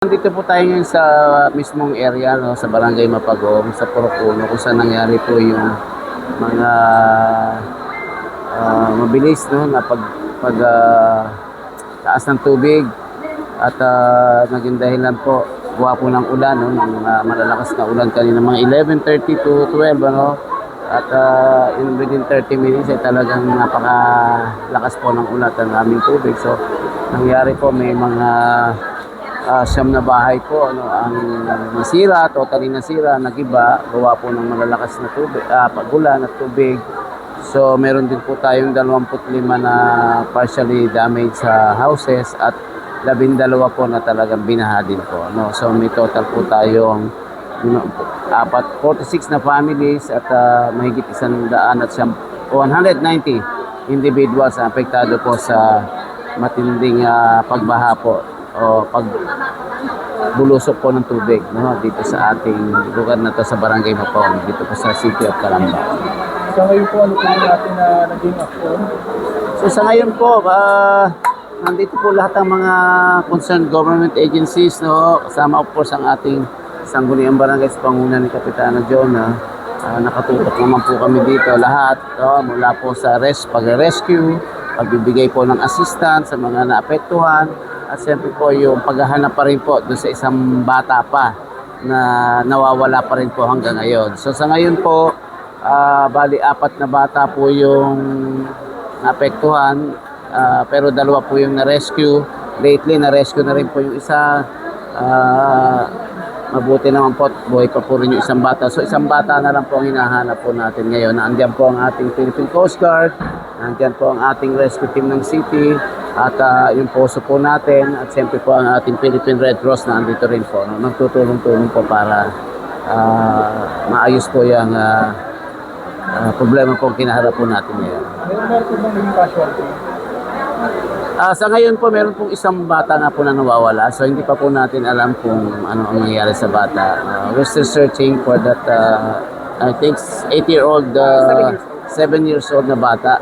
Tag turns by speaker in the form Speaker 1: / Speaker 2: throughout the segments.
Speaker 1: Nandito po tayo ngayon sa mismong area, no, sa Barangay Mapagong, sa Poropuno, kung saan nangyari po yung mga mabilis, no, na taas ng tubig at naging dahilan po buwa po ng ulan, no, ng malalakas na ulan kanina mga 11:30 to 12, ano, at within 30 minutes ay talagang napakalakas po ng ulan at aming tubig. So nangyari po may mga siyam na bahay po, ano, ang nasira, totally nasira, nagiba, gawa po ng malalakas na tubig, pagulan at tubig. So meron din po tayong 25 na partially damaged sa houses at 12 po na talagang binaha din po, no. So may total po tayong 46 na families at mahigit 100 at 190 individuals na apektado po sa matinding pagbaha po o pagbulusok po ng tubig, no, dito sa ating lugar na to sa Barangay Mapagong, dito po sa City of Calamba.
Speaker 2: So ngayon po, ano po natin na naging action?
Speaker 1: So sa ngayon po, nandito po lahat ng mga concerned government agencies, no, kasama of course ang ating Sangguniang Barangay sa panguna ni Kapitana Jonah. Nakatutok naman po kami dito lahat, no, mula po sa pag-rescue, pagbibigay po ng assistance sa mga naapektuhan, at siyempre po yung paghahanap pa rin po doon sa isang bata pa na nawawala pa rin po hanggang ngayon. So sa ngayon po, bali 4 na bata po yung naapektuhan, pero 2 po yung na-rescue. Lately, na-rescue na rin po yung isa. Mabuti naman po, buhay pa po rin yung isang bata. So isang bata na lang po ang hinahanap po natin ngayon. Nandiyan po ang ating Philippine Coast Guard, nandiyan po ang ating rescue team ng city, at yung poso po natin, at siyempre po ang ating Philippine Red Cross na andito rin po, no? Nagtutulong-tulong po para maayos po yung problema po kinaharap po natin ngayon.
Speaker 2: Meron po bang naging casualty?
Speaker 1: Sa ngayon po, meron pong isang bata na po na nawawala. So hindi pa po natin alam kung ano ang nangyayari sa bata. We're still searching for that, I think 8-year-old, 7 years old na bata.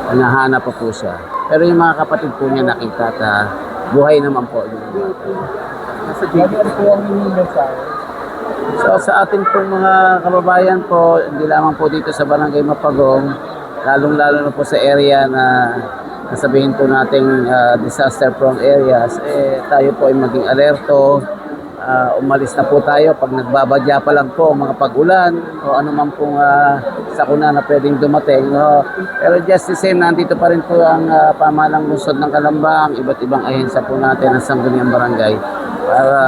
Speaker 1: Nahanap pa po siya. Pero yung mga kapatid po niya nakita at buhay naman po.
Speaker 2: Nasa JP po ang inyong mensahe?
Speaker 1: So sa ating pong mga kababayan po, hindi lamang po dito sa Barangay Mapagong, lalong-lalo na po sa area na nasabihin po nating disaster-prone areas, tayo po ay maging alerto. Umalis na po tayo pag nagbabadya pa lang po mga pag-ulan o ano man pong sakuna na pwedeng dumating, no? Pero just the same, nandito pa rin po ang pamahalang lungsod ng Calamba, ang iba't ibang ahensya po natin ng Sangguniang Barangay para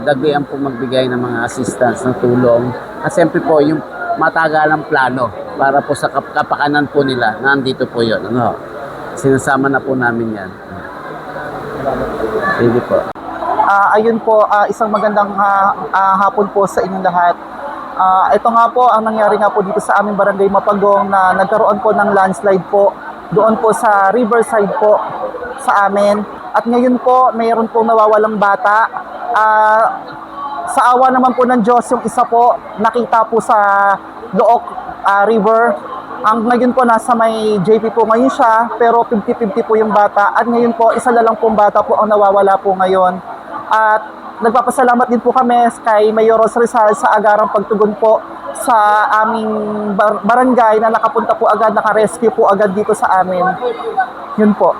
Speaker 1: dagdian po magbigay ng mga assistance ng tulong. At siyempre po yung matagalang plano para po sa kapakanan po nila, nandito po yun, ano? Sinasama na po namin yan. Sige po.
Speaker 3: Ayun po, isang magandang hapon po sa inyong lahat. Ito nga po, ang nangyari nga po dito sa aming Barangay Mapagong na nagkaroon po ng landslide po doon po sa riverside po sa amin. At ngayon po, mayroon pong nawawalang bata. Sa awa naman po ng Diyos, yung isa po nakita po sa Look River. Ang ngayon po nasa may JP po ngayon siya, pero 50-50 po yung bata. At ngayon po, isa na lang pong bata po ang nawawala po ngayon. At nagpapasalamat din po kami kay Mayor Rizal sa agarang pagtugon po sa aming barangay na nakapunta po agad, naka-rescue po agad dito sa amin. Yun po.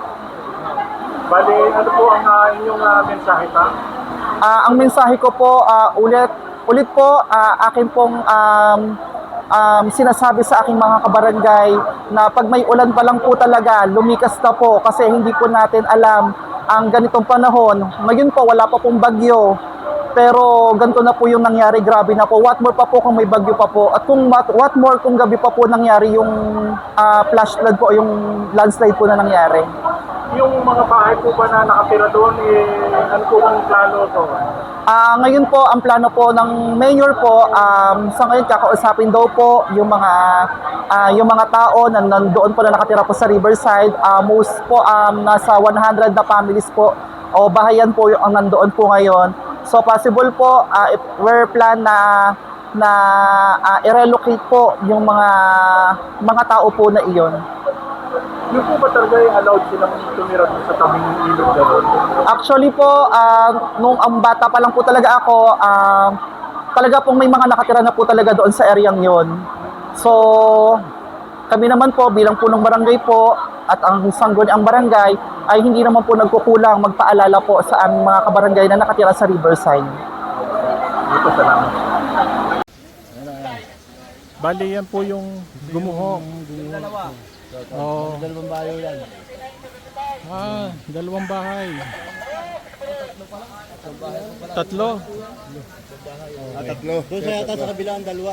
Speaker 2: Bali, ano po ang inyong mensahe pa?
Speaker 3: Ang mensahe ko po, ulit po, akin pong sinasabi sa aking mga kabarangay na pag may ulan pa lang po talaga, lumikas na po kasi hindi po natin alam ang ganitong panahon. Ngayon po, wala pa pong bagyo. Pero ganito na po yung nangyari, grabe na po. What more pa po kung may bagyo pa po. At what more kung gabi pa po nangyari yung flash flood po, yung landslide po na nangyari.
Speaker 2: Yung mga bahay po ba na nakatira doon, ano po ang plano to?
Speaker 3: Ngayon po, ang plano po ng mayor po, sa ngayon kakausapin daw po yung mga tao na nandoon po na nakatira po sa Riverside. Most po, nasa 100 na families po o bahayan po yung nandoon po ngayon. So possible po, if we're plan na i-relocate po yung mga tao po na iyon.
Speaker 2: Yung po ba talaga yung allowed silang tumira dun sa tabing ilog gano'n?
Speaker 3: Actually po, nung ang bata pa lang po talaga ako, talaga pong may mga nakatira na po talaga doon sa areang yon. So, kami naman po bilang punong barangay po at ang sangguniang barangay ay hindi naman po nagkukulang magpaalala po sa aming mga kabarangay na nakatira sa Riverside.
Speaker 2: Dito, salamat. Bali, yan po yung gumuho. Oo.
Speaker 4: Dalawang bayo yan.
Speaker 2: Dalawang bahay. Tatlo.
Speaker 4: Tatlo. Doon sa yata sa kabila ang dalawa.